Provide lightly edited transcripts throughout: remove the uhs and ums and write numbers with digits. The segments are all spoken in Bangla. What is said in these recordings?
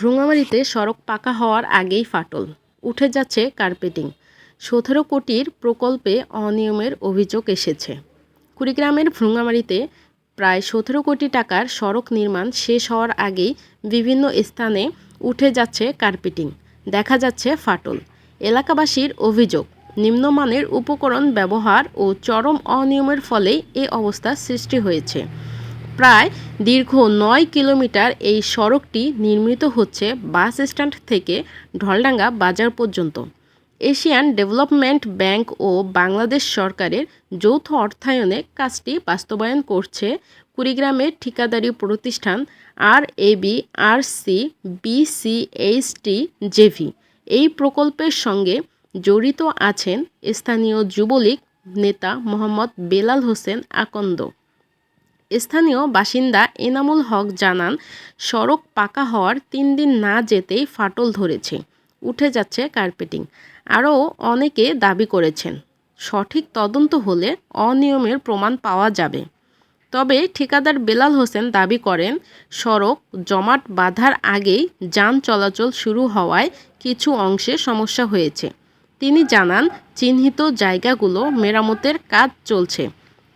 ভ্রুঙ্গামারীতে সড়ক পাকা হওয়ার আগেই ফাটল, উঠে যাচ্ছে কার্পেটিং। ১৭ কোটির প্রকল্পে অনিয়মের অভিযোগ এসেছে। কুড়িগ্রামের ভ্রুঙ্গামারীতে প্রায় ১৭ কোটি টাকার সড়ক নির্মাণ শেষ হওয়ার আগেই বিভিন্ন স্থানে উঠে যাচ্ছে কার্পেটিং, দেখা যাচ্ছে ফাটল। এলাকাবাসীর অভিযোগ, নিম্নমানের উপকরণ ব্যবহার ও চরম অনিয়মের ফলেই এ অবস্থার সৃষ্টি হয়েছে। প্রায় দীর্ঘ ৯ কিলোমিটার এই সড়কটি নির্মিত হচ্ছে বাস স্ট্যান্ড থেকে ঢলডাঙ্গা বাজার পর্যন্ত। এশিয়ান ডেভেলপমেন্ট ব্যাংক ও বাংলাদেশ সরকারের যৌথ অর্থায়নে কাজটি বাস্তবায়ন করছে কুড়িগ্রামের ঠিকাদারি প্রতিষ্ঠান RAB-RC-BCHT জেভি। এই প্রকল্পের সঙ্গে জড়িত আছেন স্থানীয় যুবলীগ নেতা মোহাম্মদ বেলাল হোসেন আকন্দ। স্থানীয় বাসিন্দা এনামুল হক জানান, সড়ক পাকা হওয়ার ৩ দিন না যেতেই ফাটল ধরেছে, উঠে যাচ্ছে কার্পেটিং। আরও অনেকে দাবি করেছেন, সঠিক তদন্ত হলে অনিয়মের প্রমাণ পাওয়া যাবে। তবে ঠিকাদার বেলাল হোসেন দাবি করেন, সড়ক জমাট বাঁধার আগেই যান চলাচল শুরু হওয়ায় কিছু অংশে সমস্যা হয়েছে। তিনি জানান, চিহ্নিত জায়গাগুলো মেরামতের কাজ চলছে।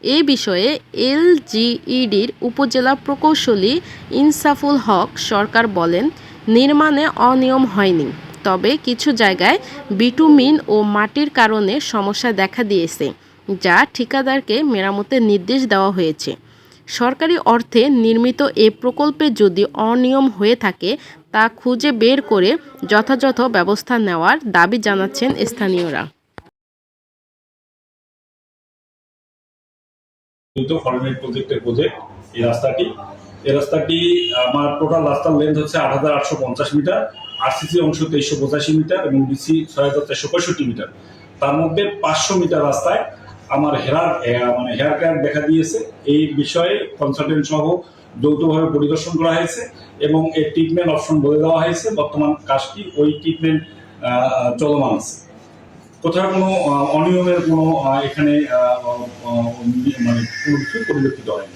এ বিষয়ে এলজিইডির উপজেলা প্রকৌশলী ইনসাফুল হক সরকার বলেন, নির্মাণে অনিয়ম হয়নি, তবে কিছু জায়গায় বিটুমিন ও মাটির কারণে সমস্যা দেখা দিয়েছে, যা ঠিকাদারকে মেরামতের নির্দেশ দেওয়া হয়েছে। সরকারি অর্থে নির্মিত এ প্রকল্পে যদি অনিয়ম হয়ে থাকে তা খুঁজে বের করে যথাযথ ব্যবস্থা নেওয়ার দাবি জানাচ্ছেন স্থানীয়রা। প্রজেক্টের প্রজেক্ট এই রাস্তাটি আমার টোটাল রাস্তার লেন্থ হচ্ছে ৮৮৫০ মিটার, আরসিসি অংশ ২৩৮৫ মিটার এবং বিসি ৬৪৬৫ মিটার। তার মধ্যে ৫০০ মিটার রাস্তায় আমার হেয়ার ক্র্যাক দেখা দিয়েছে। এই বিষয়ে কনসালটেন্ট সহ যৌথভাবে পরিদর্শন করা হয়েছে এবং এর ট্রিটমেন্ট অপশন বলে দেওয়া হয়েছে। বর্তমান কাজটি ওই ট্রিটমেন্ট চলমান আছে। কোথাও কোনো অনিয়মের কোনো এখানে মানে কোনো কিছু পরিলক্ষিত হয়নি।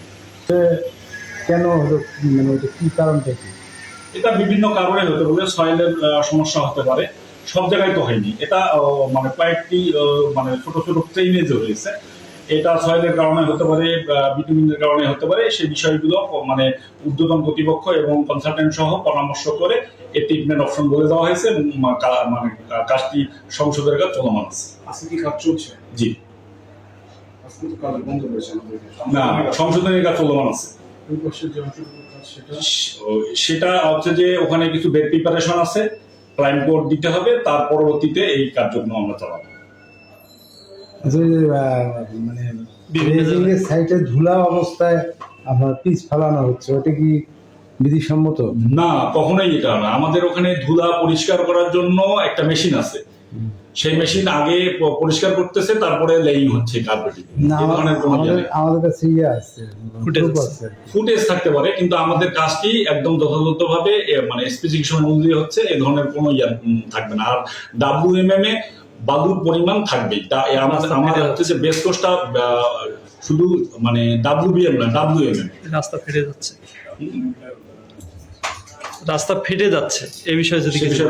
কেন হলো, মানে কি কারণ থেকে? এটা বিভিন্ন কারণে হতে পারে, সয়েলের সমস্যা হতে পারে, সব জায়গায় তো হয়নি। এটা মানে কয়েকটি মানে ছোট ছোট ট্রেনেজে হয়েছে। এটা সয়েলের কারণে হতে পারে, বিটুমিনের কারণে হতে পারে। সেই বিষয়গুলো মানে ঊর্ধ্বতন কর্তৃপক্ষ এবং কনসালটেন্ট সহ পরামর্শ করে এর ট্রিটমেন্ট অপশন বলে দেওয়া হয়েছে এবং মানে কাজটি সংশোধনের কাজ চলমান আছে। আজকে কি কাজ চলছে? জি, আজকে তো কাজ বন্ধ হয়েছে আমাদের। না, সংশোধনের কাজ চলমান আছে। সেটা হচ্ছে যে ওখানে কিছু বেড প্রিপারেশন আছে, ক্লাইম কোড দিতে হবে, তার পরবর্তীতে এই কার্যক্রম আমরা চালাবো। মানে সাইটে ধুলা অবস্থায় আপনার পিচ ফেলানো হচ্ছে, ওটা কি বিধিসম্মত? না, কখনোই এটা না। আমাদের ওখানে ধুলা পরিষ্কার করার জন্য একটা মেশিন আছে, সেই মেশিন আগে পরিষ্কার করতেছে, তারপরে লেইং হচ্ছে কার্পেটিং। আমাদের কাছে ফুটেজ থাকতে পারে, কিন্তু আমাদের কাজটি একদম যথাযথভাবে মানে স্পেসিফিকেশন অনুযায়ী হচ্ছে। এই ধরনের কোনো থাকবে না। আর WMM এ বালুর পরিমাণ থাকবেই। আমাদের হচ্ছে যে বেস কোর্সটা শুধু মানে WBM না, WMM। রাস্তা ফেটে যাচ্ছে এই বিষয়ে যদি কিছু